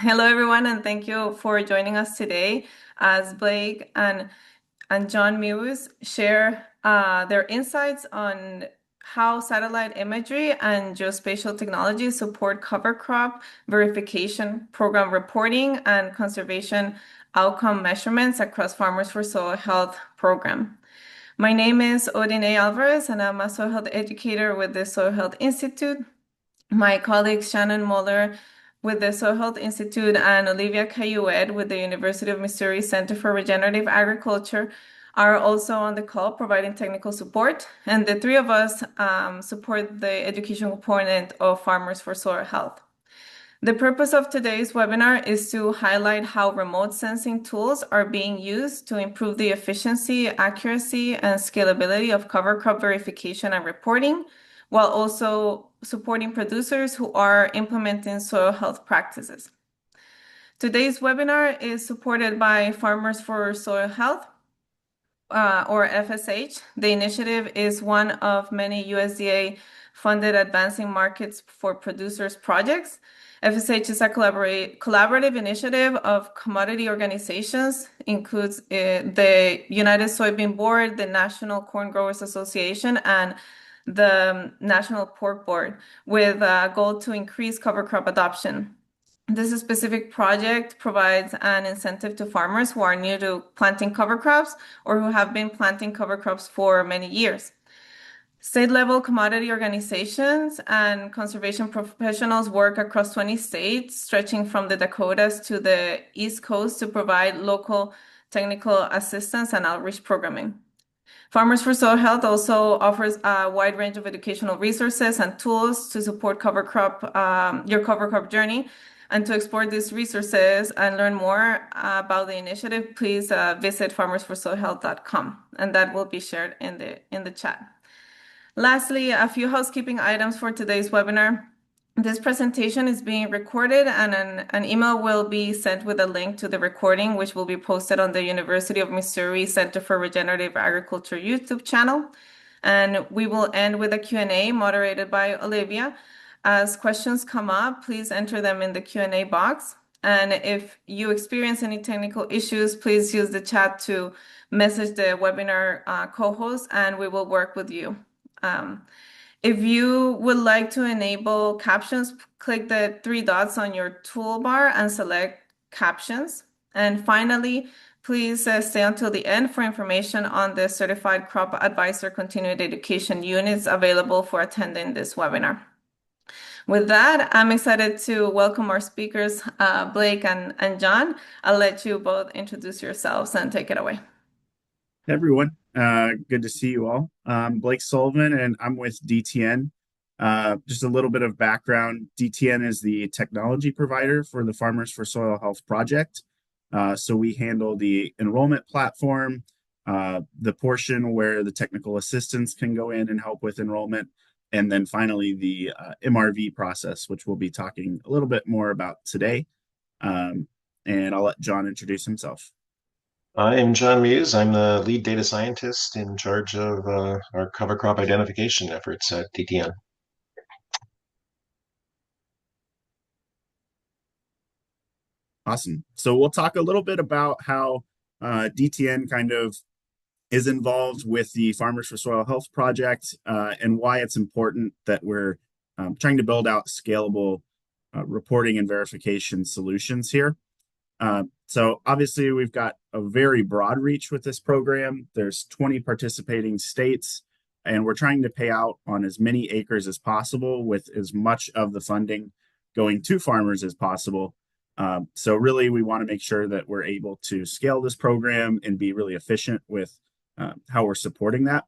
Hello, everyone, and thank you for joining us today as Blake and John Mewes share their insights on how satellite imagery and geospatial technology support cover crop verification, program reporting, and conservation outcome measurements across Farmers for Soil Health program. My name is Odine Alvarez, and I'm a soil health educator with the Soil Health Institute. My colleagues Shannon Muller with the Soil Health Institute and Olivia Cayuet with the University of Missouri Center for Regenerative Agriculture are also on the call providing technical support. And the three of us support the education component of Farmers for Soil Health. The purpose of today's webinar is to highlight how remote sensing tools are being used to improve the efficiency, accuracy, and scalability of cover crop verification and reporting, while also supporting producers who are implementing soil health practices. Today's webinar is supported by Farmers for Soil Health, or FSH. The initiative is one of many USDA-funded Advancing Markets for Producers projects. FSH is a collaborative initiative of commodity organizations, includes the United Soybean Board, the National Corn Growers Association, and the National Pork Board, with a goal to increase cover crop adoption. This specific project provides an incentive to farmers who are new to planting cover crops or who have been planting cover crops for many years. State-level commodity organizations and conservation professionals work across 20 states, stretching from the Dakotas to the East Coast to provide local technical assistance and outreach programming. Farmers for Soil Health also offers a wide range of educational resources and tools to support your cover crop journey. And to explore these resources and learn more about the initiative, please visit farmersforsoilhealth.com, and that will be shared in the chat. Lastly, a few housekeeping items for today's webinar. This presentation is being recorded and an email will be sent with a link to the recording, which will be posted on the University of Missouri Center for Regenerative Agriculture YouTube channel. And we will end with a Q&A moderated by Olivia. As questions come up, please enter them in the Q&A box. And if you experience any technical issues, please use the chat to message the webinar co-host and we will work with you. If you would like to enable captions, click the three dots on your toolbar and select captions. And finally, please stay until the end for information on the Certified Crop Advisor Continuing Education units available for attending this webinar. With that, I'm excited to welcome our speakers, Blake and John. I'll let you both introduce yourselves and take it away. Hey everyone, good to see you all. I'm Blake Sullivan and I'm with DTN. Just a little bit of background. DTN is the technology provider for the Farmers for Soil Health project. So we handle the enrollment platform, the portion where the technical assistants can go in and help with enrollment, and then finally the MRV process, which we'll be talking a little bit more about today. And I'll let John introduce himself. I am John Mewes. I'm the lead data scientist in charge of our cover crop identification efforts at DTN. Awesome. So we'll talk a little bit about how DTN kind of is involved with the Farmers for Soil Health project and why it's important that we're trying to build out scalable reporting and verification solutions here. So obviously we've got a very broad reach with this program. There's 20 participating states, and we're trying to pay out on as many acres as possible with as much of the funding going to farmers as possible. So really we want to make sure that we're able to scale this program and be really efficient with how we're supporting that.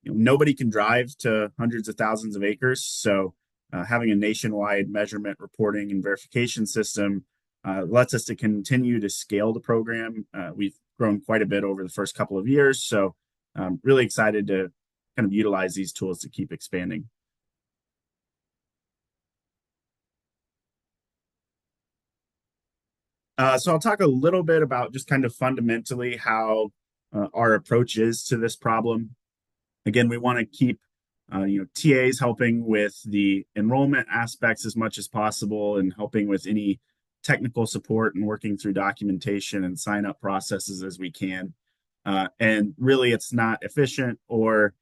Nobody can drive to hundreds of thousands of acres, so having a nationwide measurement, reporting, and verification system lets us to continue to scale the program. We've grown quite a bit over the first couple of years, so I'm really excited to kind of utilize these tools to keep expanding. So I'll talk a little bit about just kind of fundamentally how our approach is to this problem. Again, we want to keep TAs helping with the enrollment aspects as much as possible and helping with any technical support and working through documentation and sign up processes as we can. And really, it's not efficient or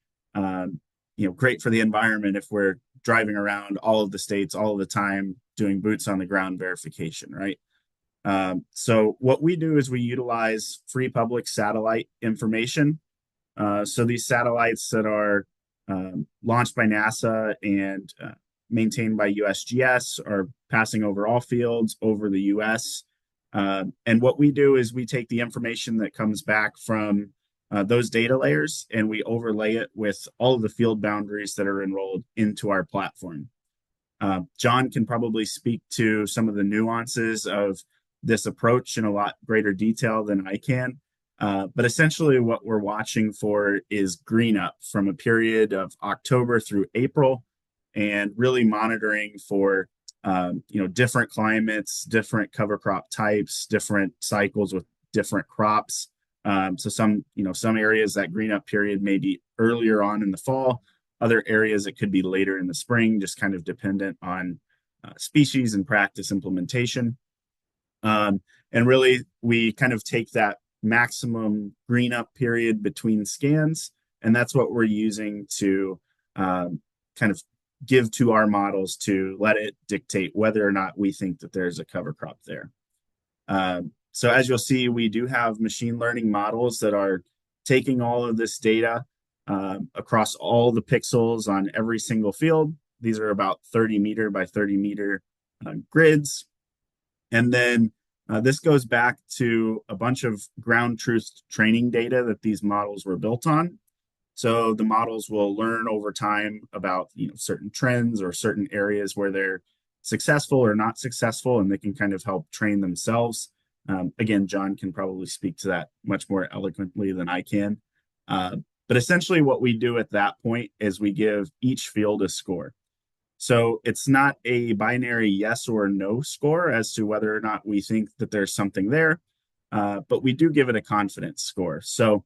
great for the environment if we're driving around all of the states all of the time doing boots on the ground verification, right? So what we do is we utilize free public satellite information. So these satellites that are launched by NASA and maintained by USGS are passing over all fields over the US. And what we do is we take the information that comes back from those data layers and we overlay it with all of the field boundaries that are enrolled into our platform. John can probably speak to some of the nuances of this approach in a lot greater detail than I can. But essentially what we're watching for is green up from a period of October through April and really monitoring for different climates, different cover crop types, different cycles with different crops. So some areas that green up period may be earlier on in the fall. Other areas it could be later in the spring, just kind of dependent on species and practice implementation. And really, we kind of take that maximum green up period between scans, and that's what we're using to kind of give to our models to let it dictate whether or not we think that there's a cover crop there. So as you'll see, we do have machine learning models that are taking all of this data across all the pixels on every single field. These are about 30 meter by 30 meter grids. And then this goes back to a bunch of ground truth training data that these models were built on. So the models will learn over time about certain trends or certain areas where they're successful or not successful, and they can kind of help train themselves. Again, John can probably speak to that much more eloquently than I can. But essentially what we do at that point is we give each field a score. So it's not a binary yes or no score as to whether or not we think that there's something there, but we do give it a confidence score. So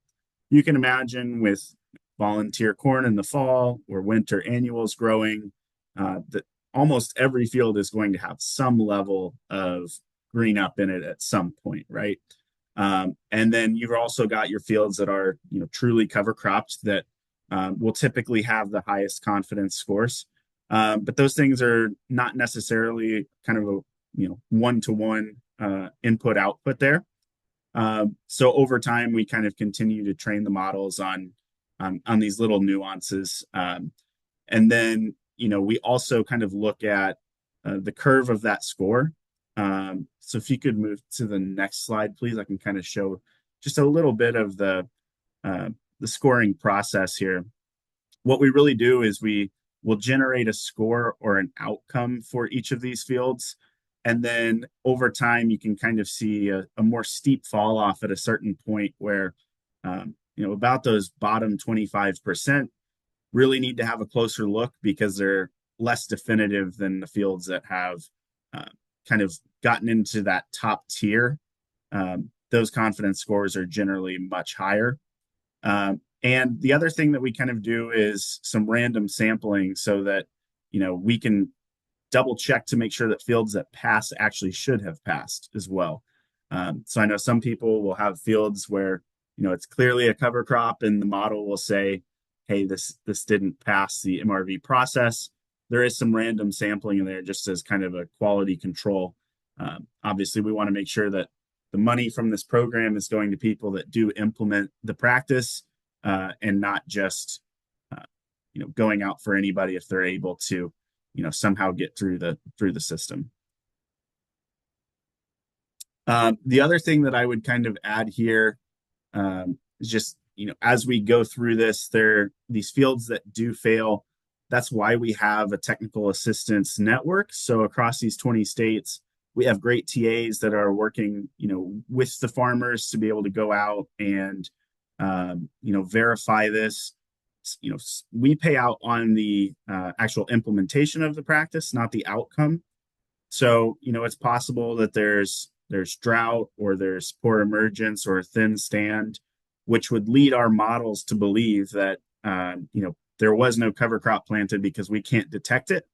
you can imagine with volunteer corn in the fall or winter annuals growing, that almost every field is going to have some level of green up in it at some point, right? And then you've also got your fields that are truly cover cropped that will typically have the highest confidence scores. But those things are not necessarily kind of a one-to-one input output there. So over time, we kind of continue to train the models on these little nuances, and then we also kind of look at the curve of that score. So if you could move to the next slide, please, I can kind of show just a little bit of the scoring process here. What we really do is we will generate a score or an outcome for each of these fields. And then over time, you can kind of see a more steep fall off at a certain point where, about those bottom 25% really need to have a closer look because they're less definitive than the fields that have kind of gotten into that top tier. Those confidence scores are generally much higher. And the other thing that we kind of do is some random sampling so that, we can double check to make sure that fields that pass actually should have passed as well. So I know some people will have fields where, it's clearly a cover crop and the model will say, hey, this didn't pass the MRV process. There is some random sampling in there just as kind of a quality control. Obviously, we want to make sure that the money from this program is going to people that do implement the practice and not just going out for anybody if they're able to somehow get through the system. The other thing that I would kind of add here is just as we go through this, these fields that do fail. That's why we have a technical assistance network. So across these 20 states, we have great TAs that are working with the farmers to be able to go out and verify this. We pay out on the actual implementation of the practice, not the outcome. So it's possible that there's drought or there's poor emergence or a thin stand, which would lead our models to believe that there was no cover crop planted because we can't detect it.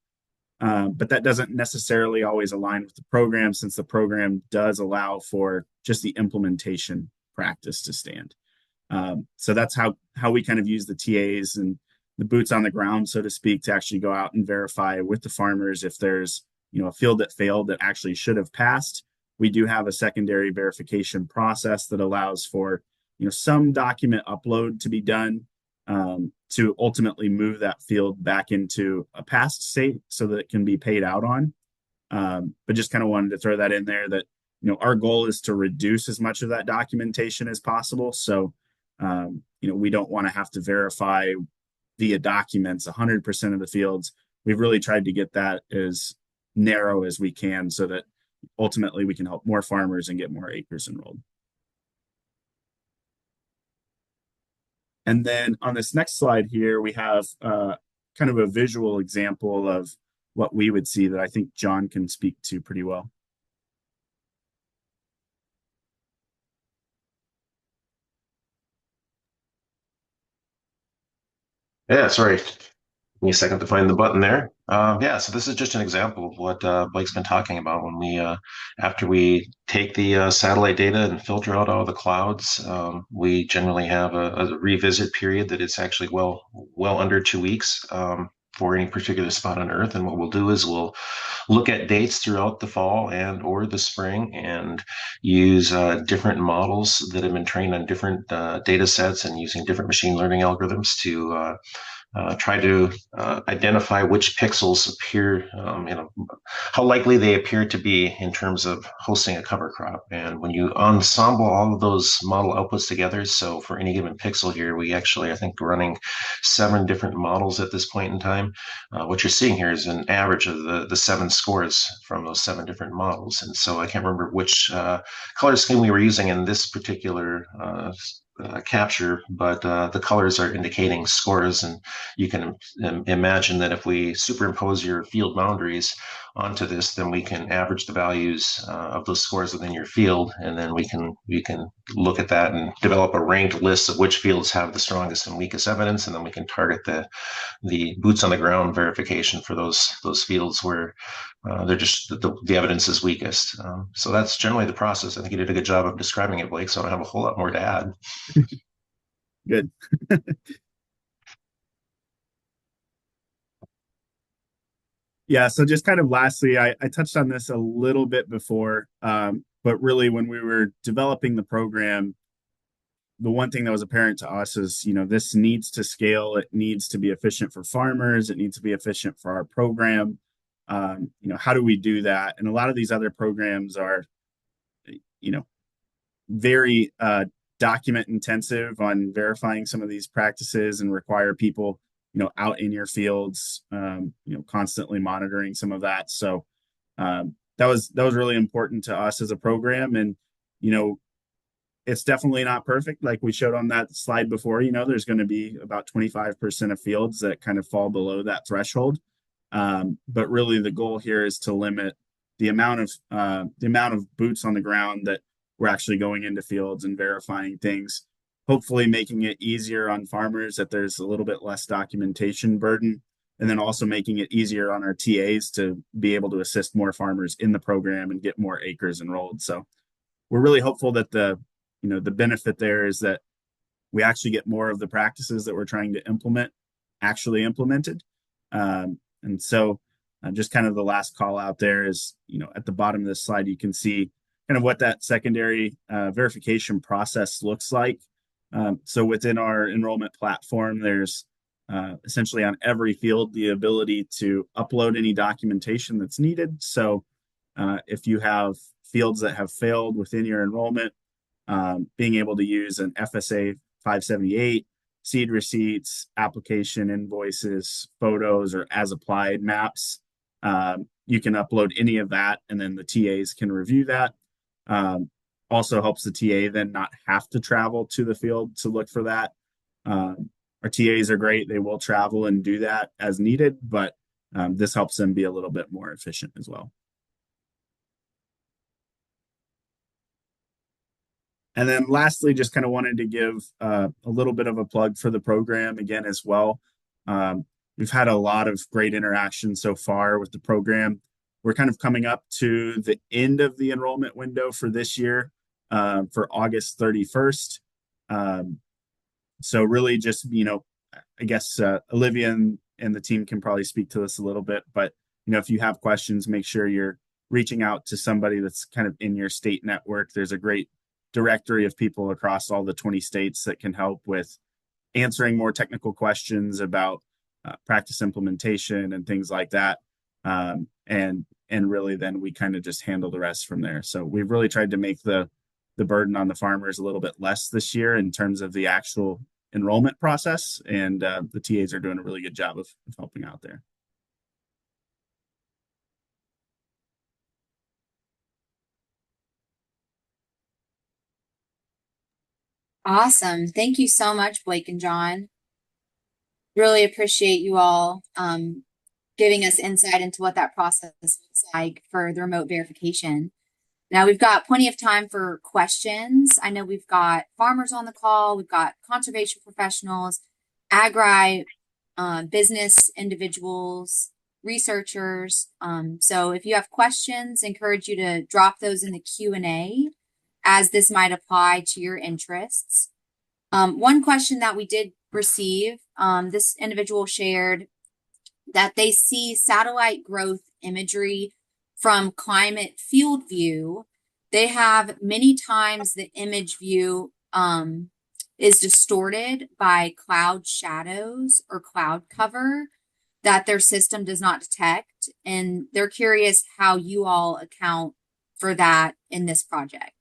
but that doesn't necessarily always align with the program since the program does allow for just the implementation practice to stand. So that's how we kind of use the TAs and the boots on the ground, so to speak, to actually go out and verify with the farmers if there's a field that failed that actually should have passed. We do have a secondary verification process that allows for some document upload to be done to ultimately move that field back into a past state so that it can be paid out on. But just kind of wanted to throw that in there that our goal is to reduce as much of that documentation as possible. So we don't want to have to verify via documents 100% of the fields. We've really tried to get that as narrow as we can so that ultimately we can help more farmers and get more acres enrolled. And then on this next slide here, we have kind of a visual example of what we would see that I think John can speak to pretty well. Yeah, sorry. Give me a second to find the button there. Yeah, so this is just an example of what Blake's been talking about when after we take the satellite data and filter out all the clouds, we generally have a revisit period that is actually well under 2 weeks for any particular spot on Earth. And what we'll do is we'll look at dates throughout the fall and or the spring and use different models that have been trained on different data sets and using different machine learning algorithms to try to identify which pixels appear, how likely they appear to be in terms of hosting a cover crop. And when you ensemble all of those model outputs together, so for any given pixel here, we actually, I think, running 7 different models at this point in time. What you're seeing here is an average of the 7 scores from those 7 different models. And so I can't remember which color scheme we were using in this particular capture, but the colors are indicating scores, and you can imagine that if we superimpose your field boundaries onto this, then we can average the values of those scores within your field, and then we can look at that and develop a ranked list of which fields have the strongest and weakest evidence, and then we can target the boots on the ground verification for those fields where they're just the evidence is weakest. So that's generally the process. I think you did a good job of describing it, Blake. So I don't have a whole lot more to add. Good. Yeah, so just kind of lastly, I touched on this a little bit before, but really when we were developing the program, the one thing that was apparent to us is, this needs to scale. It needs to be efficient for farmers. It needs to be efficient for our program. How do we do that? And a lot of these other programs are, very document intensive on verifying some of these practices and require people out in your fields, constantly monitoring some of that. So that was really important to us as a program. And it's definitely not perfect. Like we showed on that slide before, there's going to be about 25% of fields that kind of fall below that threshold. But really the goal here is to limit the amount of boots on the ground that we're actually going into fields and verifying things, hopefully making it easier on farmers that there's a little bit less documentation burden, and then also making it easier on our TAs to be able to assist more farmers in the program and get more acres enrolled. So we're really hopeful that the benefit there is that we actually get more of the practices that we're trying to implement actually implemented. And so just kind of the last call out there is, at the bottom of this slide, you can see kind of what that secondary verification process looks like. So within our enrollment platform, there's essentially on every field the ability to upload any documentation that's needed. So if you have fields that have failed within your enrollment, being able to use an FSA 578, seed receipts, application invoices, photos, or as applied maps. You can upload any of that, and then the TAs can review that. Also helps the TA then not have to travel to the field to look for that. Our TAs are great. They will travel and do that as needed, but this helps them be a little bit more efficient as well. And then lastly, just kind of wanted to give a little bit of a plug for the program again as well. we've had a lot of great interaction so far with the program. We're kind of coming up to the end of the enrollment window for this year, for August 31st. Um, so really just, I guess Olivia and the team can probably speak to this a little bit, but if you have questions, make sure you're reaching out to somebody that's kind of in your state network. There's a great directory of people across all the 20 states that can help with answering more technical questions about practice implementation and things like that. And really then we kind of just handle the rest from there. So we've really tried to make the burden on the farmers a little bit less this year in terms of the actual enrollment process. And the TAs are doing a really good job of helping out there. Awesome. Thank you so much, Blake and John. Really appreciate you all giving us insight into what that process looks like for the remote verification. Now we've got plenty of time for questions. I know we've got farmers on the call, we've got conservation professionals, agri business individuals, researchers. So if you have questions, encourage you to drop those in the Q&A as this might apply to your interests. One question that we did receive, this individual shared that they see satellite growth imagery from climate field view. They have many times the image view is distorted by cloud shadows or cloud cover that their system does not detect. And they're curious how you all account for that in this project.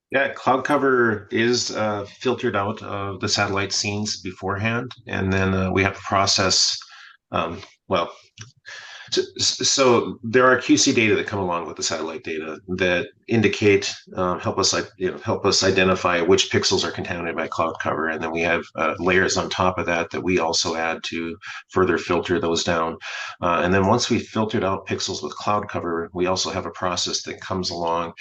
Yeah, cloud cover is filtered out of the satellite scenes beforehand, and then we have to process. Well, so there are QC data that come along with the satellite data that indicate, help us identify which pixels are contaminated by cloud cover, and then we have layers on top of that we also add to further filter those down. And then once we filtered out pixels with cloud cover, we also have a process that comes along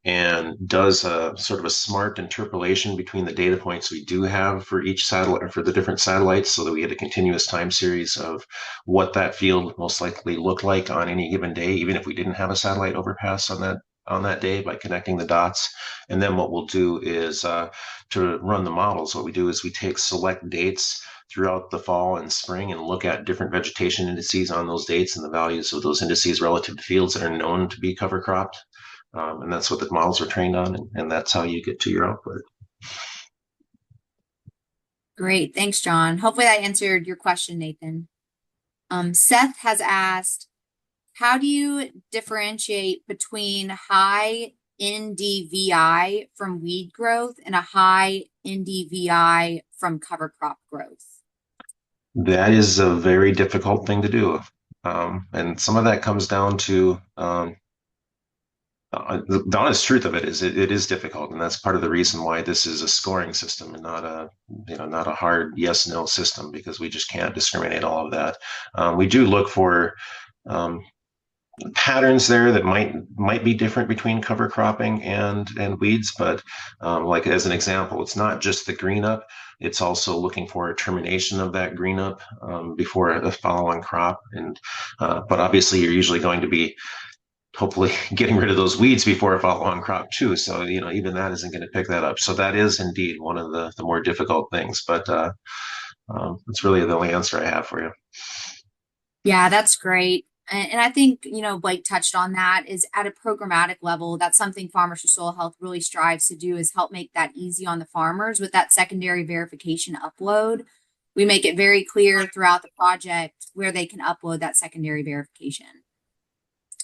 and does a sort of a smart interpolation between the data points we do have for each satellite, or for the different satellites, so that we get a continuous time series of what that field most likely look like on any given day, even if we didn't have a satellite overpass on that day, by connecting the dots. And then what we'll do is to run the models, what we do is we take select dates throughout the fall and spring and look at different vegetation indices on those dates and the values of those indices relative to fields that are known to be cover cropped. And that's what the models are trained on, and that's how you get to your output. Great. Thanks, John. Hopefully that answered your question, Nathan. Seth has asked, how do you differentiate between high NDVI from weed growth and a high NDVI from cover crop growth? That is a very difficult thing to do. And some of that comes down to the honest truth of it is it is difficult, and that's part of the reason why this is a scoring system and not a hard yes no system, because we just can't discriminate all of that. We do look for patterns there that might be different between cover cropping and weeds, but like as an example, it's not just the green up, it's also looking for a termination of that green up before the following crop. And but obviously you're usually going to be hopefully getting rid of those weeds before a follow-on crop too. So, even that isn't going to pick that up. So that is indeed one of the more difficult things, but it's really the only answer I have for you. Yeah, that's great. And I think, Blake touched on that, is at a programmatic level, that's something Farmers for Soil Health really strives to do, is help make that easy on the farmers with that secondary verification upload. We make it very clear throughout the project where they can upload that secondary verification.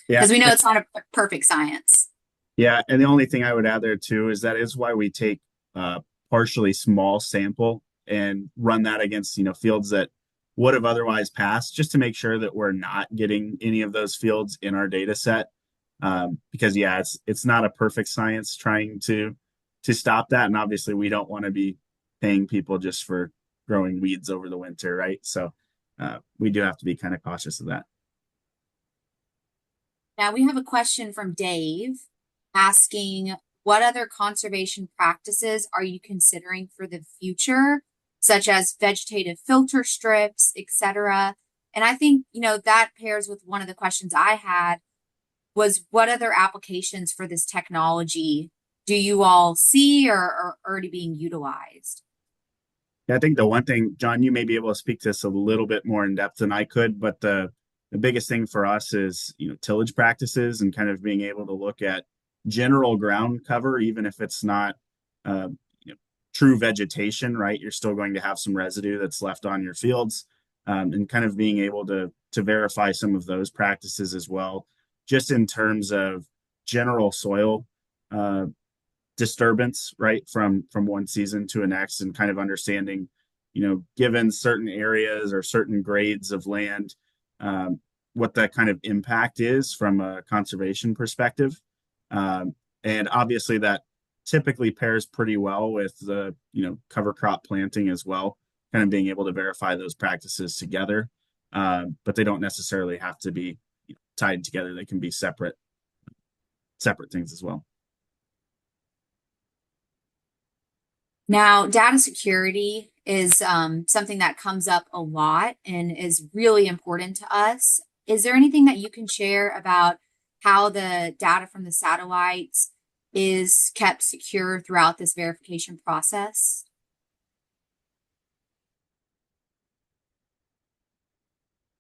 Yeah, because we know it's not a perfect science. Yeah, and the only thing I would add there too is that is why we take a partially small sample and run that against fields that would have otherwise passed, just to make sure that we're not getting any of those fields in our data set. Because it's not a perfect science trying to stop that, and obviously we don't want to be paying people just for growing weeds over the winter, right? So we do have to be kind of cautious of that. Now we have a question from Dave asking, what other conservation practices are you considering for the future, such as vegetative filter strips, etc. And I think, that pairs with one of the questions I had was what other applications for this technology do you all see or are already being utilized? Yeah, I think the one thing, John, you may be able to speak to this a little bit more in depth than I could, but the biggest thing for us is, tillage practices and kind of being able to look at general ground cover, even if it's not uh, true vegetation, right? You're still going to have some residue that's left on your fields, and kind of being able to verify some of those practices as well, just in terms of general soil uh, disturbance, right, from one season to the next, and kind of understanding, given certain areas or certain grades of land, what that kind of impact is from a conservation perspective. And obviously that typically pairs pretty well with the, cover crop planting as well, kind of being able to verify those practices together. But they don't necessarily have to be tied together. They can be separate things as well. Now, data security is something that comes up a lot and is really important to us. Is there anything that you can share about how the data from the satellites is kept secure throughout this verification process?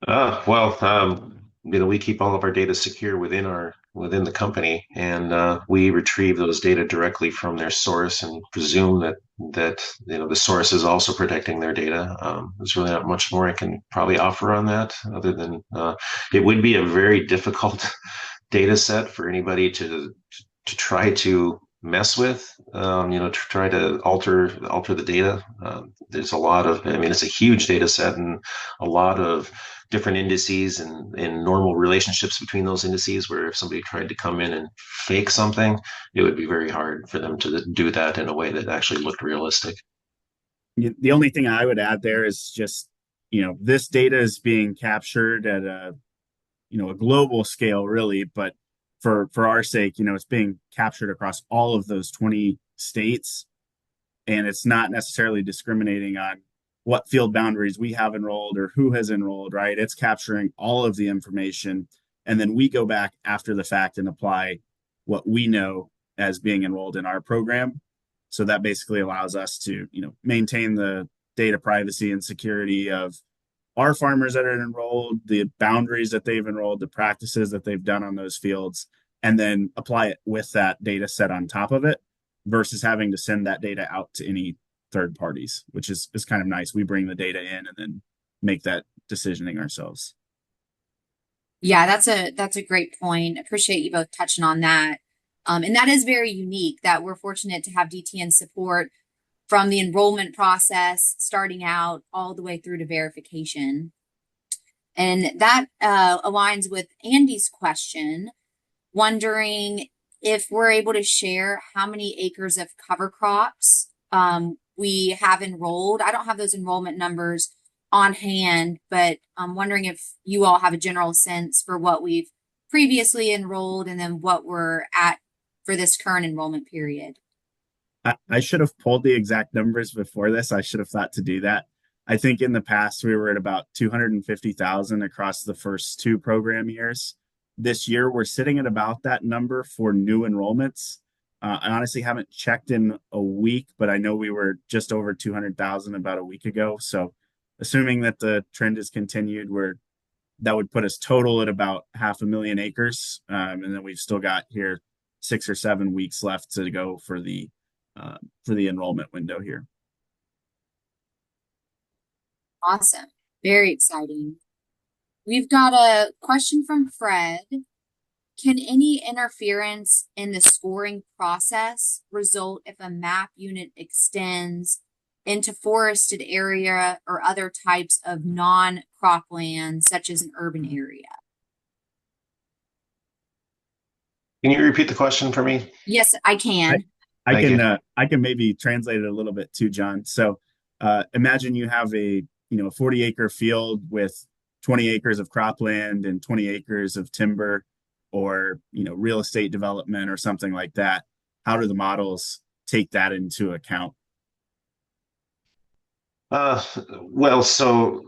Well, we keep all of our data secure within the company, and we retrieve those data directly from their source and presume that the source is also protecting their data. There's really not much more I can probably offer on that, other than it would be a very difficult data set for anybody to try to mess with, to try to alter the data. There's a lot of, it's a huge data set and a lot of different indices and normal relationships between those indices, where if somebody tried to come in and fake something, it would be very hard for them to do that in a way that actually looked realistic. The only thing I would add there is just, this data is being captured at a global scale, really, but for our sake, it's being captured across all of those 20 states, and it's not necessarily discriminating on what field boundaries we have enrolled or who has enrolled, right? It's capturing all of the information, and then we go back after the fact and apply what we know as being enrolled in our program. So that basically allows us to, maintain the data privacy and security of our farmers that are enrolled, the boundaries that they've enrolled, the practices that they've done on those fields, and then apply it with that data set on top of it, versus having to send that data out to any third parties, which is kind of nice. We bring the data in and then make that decisioning ourselves. Yeah, that's a great point. Appreciate you both touching on that. And that is very unique that we're fortunate to have DTN support from the enrollment process, starting out all the way through to verification. And that aligns with Andy's question, wondering if we're able to share how many acres of cover crops we have enrolled. I don't have those enrollment numbers on hand, but I'm wondering if you all have a general sense for what we've previously enrolled and then what we're at for this current enrollment period. I should have pulled the exact numbers before this. I should have thought to do that. I think in the past we were at about 250,000 across the first two program years. This year we're sitting at about that number for new enrollments. I honestly haven't checked in a week, but I know we were just over 200,000 about a week ago. So assuming that the trend has continued, that would put us total at about 500,000 acres. And then we've still got here 6 or 7 weeks left to go for the enrollment window here. Awesome. Very exciting. We've got a question from Fred. Can any interference in the scoring process result if a map unit extends into forested area or other types of non-cropland, such as an urban area? Can you repeat the question for me? Yes, I can. I can maybe translate it a little bit too, John. So imagine you have a 40-acre field with 20 acres of cropland and 20 acres of timber, or real estate development or something like that. How do the models take that into account? Uh, well, so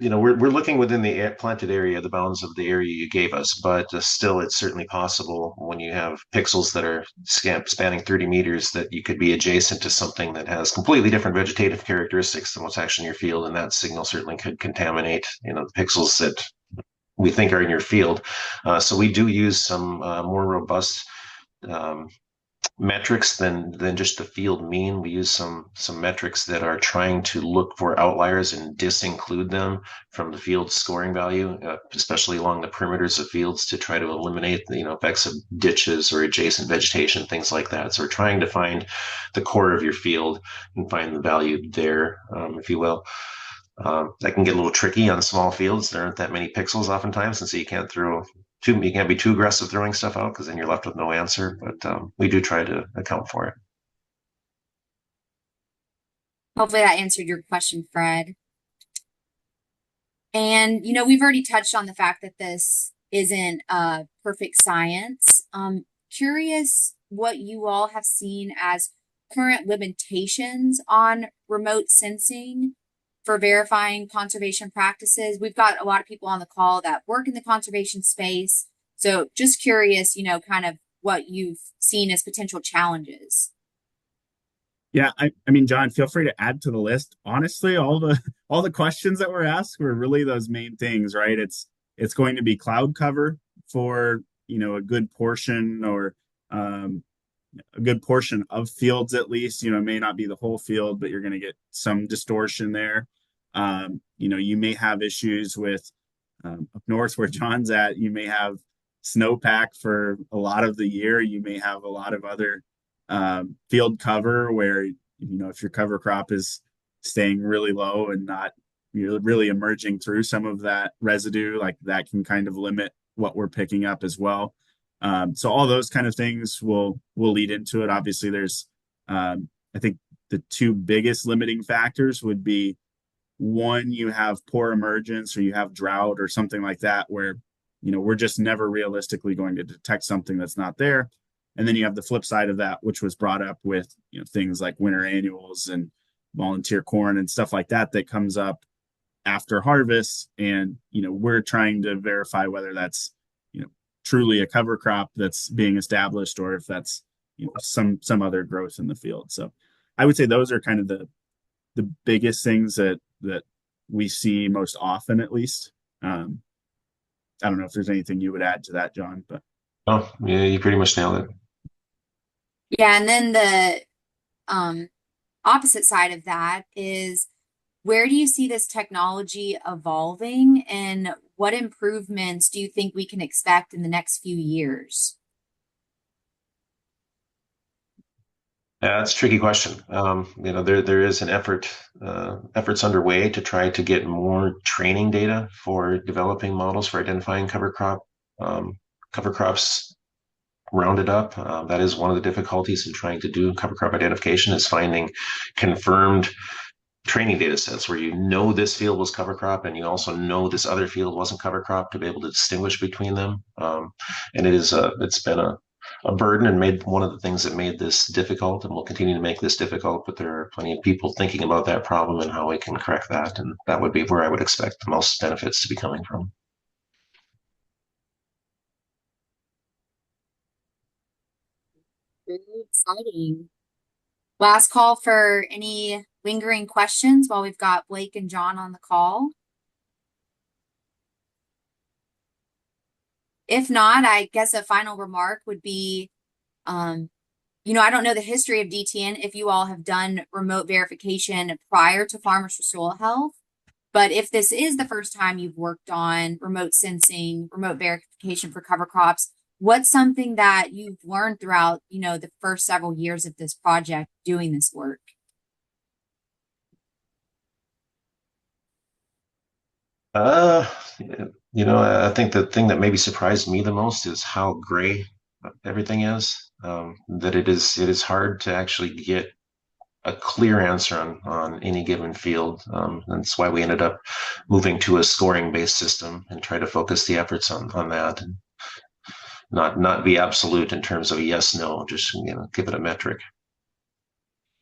we're looking within the planted area, the bounds of the area you gave us, but still, it's certainly possible when you have pixels that are spanning 30 meters that you could be adjacent to something that has completely different vegetative characteristics than what's actually in your field, and that signal certainly could contaminate, the pixels that we think are in your field. So we do use some more robust um, metrics than just the field mean. We use some metrics that are trying to look for outliers and disinclude them from the field scoring value, especially along the perimeters of fields to try to eliminate the effects of ditches or adjacent vegetation, things like that. So we're trying to find the core of your field and find the value there, if you will. That can get a little tricky on small fields. There aren't that many pixels oftentimes, and so you can't be too aggressive throwing stuff out because then you're left with no answer. But we do try to account for it. Hopefully that answered your question, Fred. And, we've already touched on the fact that this isn't a perfect science. Curious what you all have seen as current limitations on remote sensing for verifying conservation practices. We've got a lot of people on the call that work in the conservation space. So just curious, kind of what you've seen as potential challenges. Yeah, I mean, John, feel free to add to the list. Honestly, all the questions that were asked were really those main things, right? It's going to be cloud cover for, a good portion or a good portion of fields at least. It may not be the whole field, but you're going to get some distortion there. You may have issues with up north where John's at, you may have snowpack for a lot of the year. You may have a lot of other field cover where, if your cover crop is staying really low and not really emerging through some of that residue, like that can kind of limit what we're picking up as well. So all those kind of things will lead into it. Obviously, there's I think the two biggest limiting factors would be one, you have poor emergence or you have drought or something like that, where we're just never realistically going to detect something that's not there. And then you have the flip side of that, which was brought up with things like winter annuals and volunteer corn and stuff like that that comes up after harvest. And we're trying to verify whether that's truly a cover crop that's being established or if that's some other growth in the field. So I would say those are kind of the biggest things that we see most often, at least. I don't know if there's anything you would add to that, John, but Oh, yeah, you pretty much nailed it. Yeah, and then the opposite side of that is where do you see this technology evolving and what improvements do you think we can expect in the next few years? Yeah, that's a tricky question. There is an efforts underway to try to get more training data for developing models for identifying cover crops rounded up. That is one of the difficulties in trying to do cover crop identification is finding confirmed training data sets where this field was cover crop and you also know this other field wasn't cover crop to be able to distinguish between them. And it's been a burden and made one of the things that made this difficult and will continue to make this difficult. But there are plenty of people thinking about that problem and how we can correct that. And that would be where I would expect the most benefits to be coming from. Very exciting. Last call for any lingering questions while we've got Blake and John on the call. If not, I guess a final remark would be, I don't know the history of DTN if you all have done remote verification prior to Farmers for Soil Health, but if this is the first time you've worked on remote sensing, remote verification for cover crops, what's something that you've learned throughout, the first several years of this project doing this work? Uh, I think the thing that maybe surprised me the most is how gray everything is. That it is hard to actually get a clear answer on any given field. That's why we ended up moving to a scoring based system and try to focus the efforts on that and not be absolute in terms of a yes no, just give it a metric.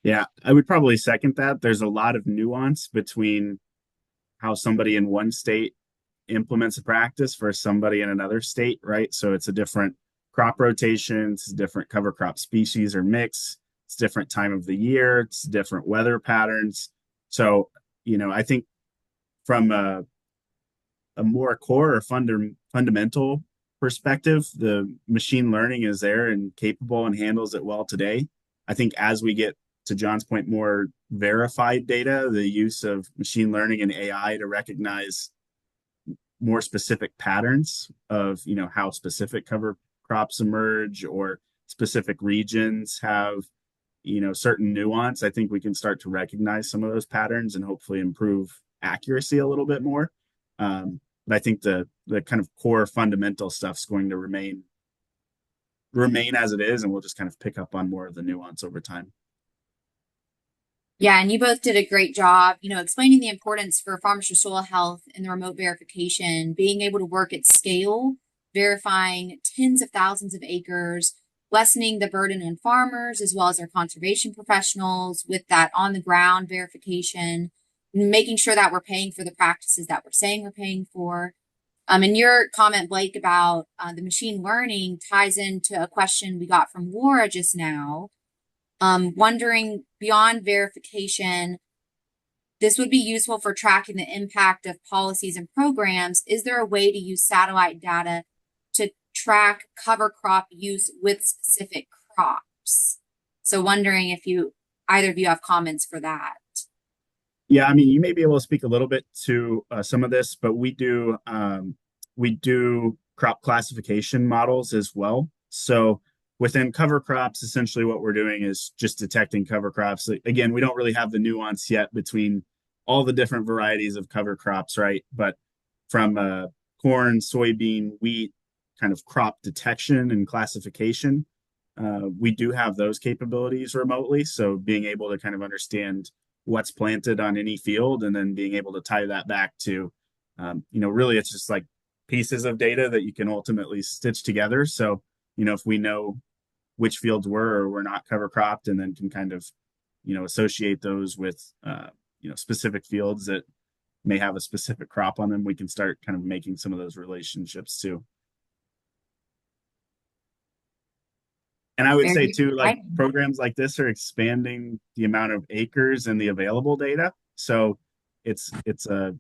Yeah, I would probably second that. There's a lot of nuance between how somebody in one state implements a practice for somebody in another state, right? So it's a different crop rotation, it's a different cover crop species or mix, it's different time of the year, it's different weather patterns. So, I think from a more core or fundamental perspective, the machine learning is there and capable and handles it well today. I think as we get to John's point, more verified data, the use of machine learning and AI to recognize more specific patterns of how specific cover crops emerge or specific regions have certain nuance. I think we can start to recognize some of those patterns and hopefully improve accuracy a little bit more. But I think the kind of core fundamental stuff's going to remain as it is, and we'll just kind of pick up on more of the nuance over time. Yeah, and you both did a great job, explaining the importance for farmers for soil health and the remote verification, being able to work at scale, verifying tens of thousands of acres, lessening the burden on farmers as well as our conservation professionals with that on the ground verification, making sure that we're paying for the practices that we're saying we're paying for. And your comment, Blake, about the machine learning ties into a question we got from Laura just now. Wondering beyond verification, this would be useful for tracking the impact of policies and programs. Is there a way to use satellite data to track cover crop use with specific crops? So wondering if either of you have comments for that. Yeah, I mean, you may be able to speak a little bit to some of this, but we do crop classification models as well. So within cover crops, essentially what we're doing is just detecting cover crops. Again, we don't really have the nuance yet between all the different varieties of cover crops, right? But from corn, soybean, wheat, kind of crop detection and classification, we do have those capabilities remotely. So being able to kind of understand what's planted on any field and then being able to tie that back to, really it's just like pieces of data that you can ultimately stitch together. So, if we know which fields were or were not cover cropped and then can kind of, associate those with, specific fields that may have a specific crop on them, we can start kind of making some of those relationships too. And I would say Very too, like exciting. programs like this are expanding the amount of acres and the available data. So it's a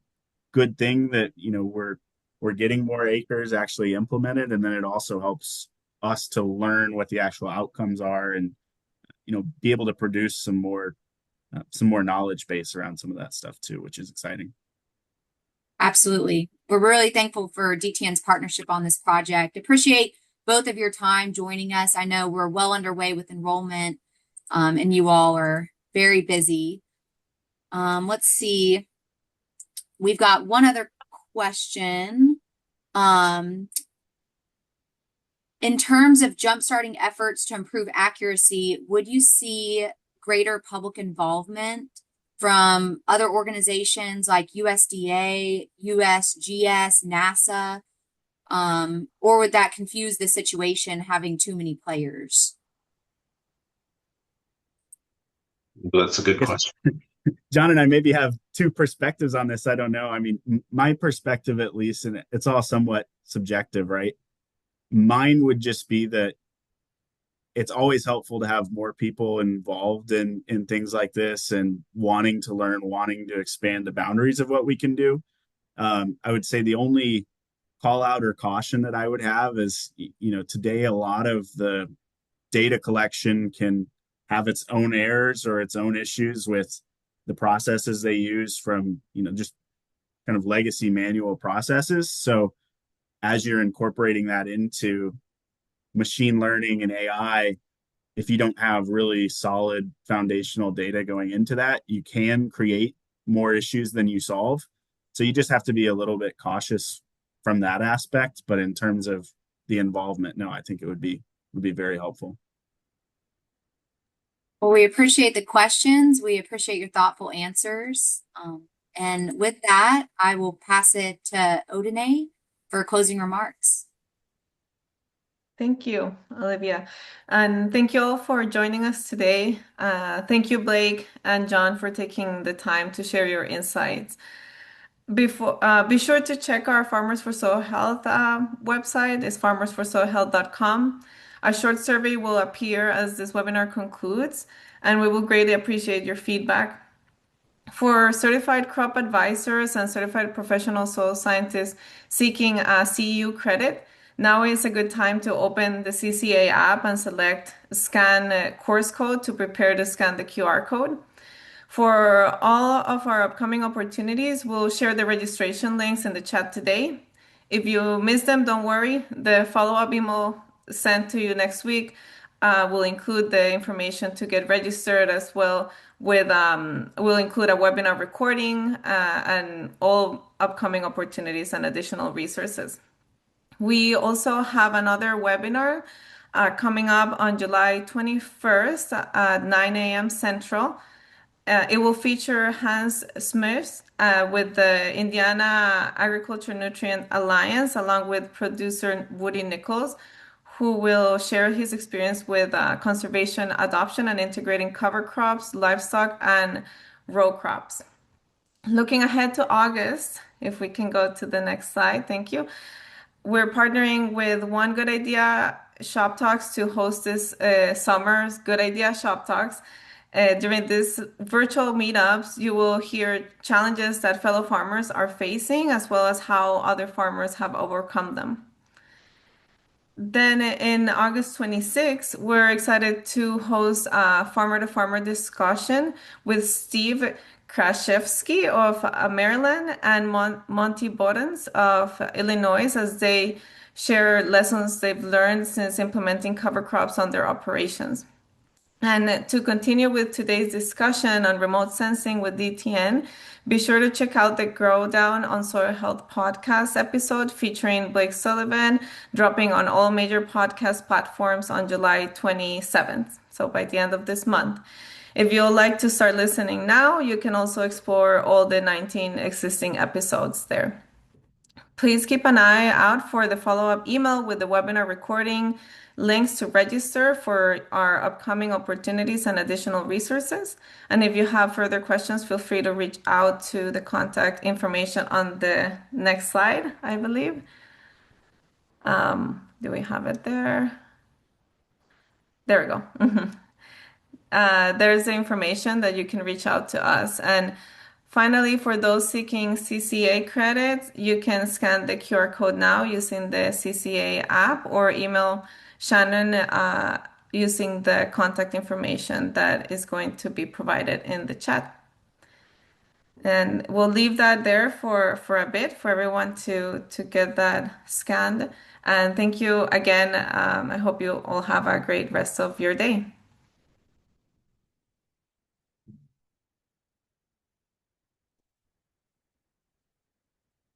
good thing that we're getting more acres actually implemented, and then it also helps us to learn what the actual outcomes are and be able to produce some more knowledge base around some of that stuff too, which is exciting. Absolutely. We're really thankful for DTN's partnership on this project. Appreciate both of your time joining us. I know we're well underway with enrollment, and you all are very busy. Let's see. We've got one other question. In terms of jumpstarting efforts to improve accuracy, would you see greater public involvement from other organizations like USDA, USGS, NASA? Or would that confuse the situation having too many players? That's a good Yes, question. John and I maybe have two perspectives on this. I don't know. I mean, my perspective at least, and it's all somewhat subjective, right? Mine would just be that it's always helpful to have more people involved in things like this and wanting to learn, wanting to expand the boundaries of what we can do. I would say the only call out or caution that I would have is, today a lot of the data collection can have its own errors or its own issues with the processes they use from, just kind of legacy manual processes. So as you're incorporating that into machine learning and AI, if you don't have really solid foundational data going into that, you can create more issues than you solve. So you just have to be a little bit cautious from that aspect. But in terms of the involvement, no, I think it would be very helpful. Well, we appreciate the questions. We appreciate your thoughtful answers. And with that, I will pass it to Odine for closing remarks. Thank you, Olivia. And thank you all for joining us today. Thank you, Blake and John, for taking the time to share your insights. Be sure to check our Farmers for Soil Health website. It's farmersforsoilhealth.com. A short survey will appear as this webinar concludes, and we will greatly appreciate your feedback. For certified crop advisors and certified professional soil scientists seeking a CEU credit, now is a good time to open the CCA app and select scan course code to prepare to scan the QR code. For all of our upcoming opportunities, we'll share the registration links in the chat today. If you miss them, don't worry. The follow-up email sent to you next week will include the information to get registered as well with we'll include a webinar recording and all upcoming opportunities and additional resources. We also have another webinar coming up on July 21st at 9 a.m. Central. It will feature Hans Smith with the Indiana Agriculture Nutrient Alliance, along with producer Woody Nichols, who will share his experience with conservation adoption and integrating cover crops, livestock, and row crops. Looking ahead to August, if we can go to the next slide, thank you. We're partnering with One Good Idea Shop Talks to host this summer's Good Idea Shop Talks. During these virtual meetups, you will hear challenges that fellow farmers are facing, as well as how other farmers have overcome them. Then in August 26th, we're excited to host a farmer-to-farmer discussion with Steve Kraszewski of Maryland and Monty Bodens of Illinois as they share lessons they've learned since implementing cover crops on their operations. And to continue with today's discussion on remote sensing with DTN, be sure to check out the Grow Down on Soil Health podcast episode featuring Blake Sullivan, dropping on all major podcast platforms on July 27th, so by the end of this month. If you'd like to start listening now, you can also explore all the 19 existing episodes there. Please keep an eye out for the follow-up email with the webinar recording, links to register for our upcoming opportunities and additional resources. And if you have further questions, feel free to reach out to the contact information on the next slide, I believe. Do we have it there? There we go. There's the information that you can reach out to us. And finally, for those seeking CCA credits, you can scan the QR code now using the CCA app or email Shannon using the contact information that is going to be provided in the chat. And we'll leave that there for a bit for everyone to get that scanned. And thank you again. I hope you all have a great rest of your day.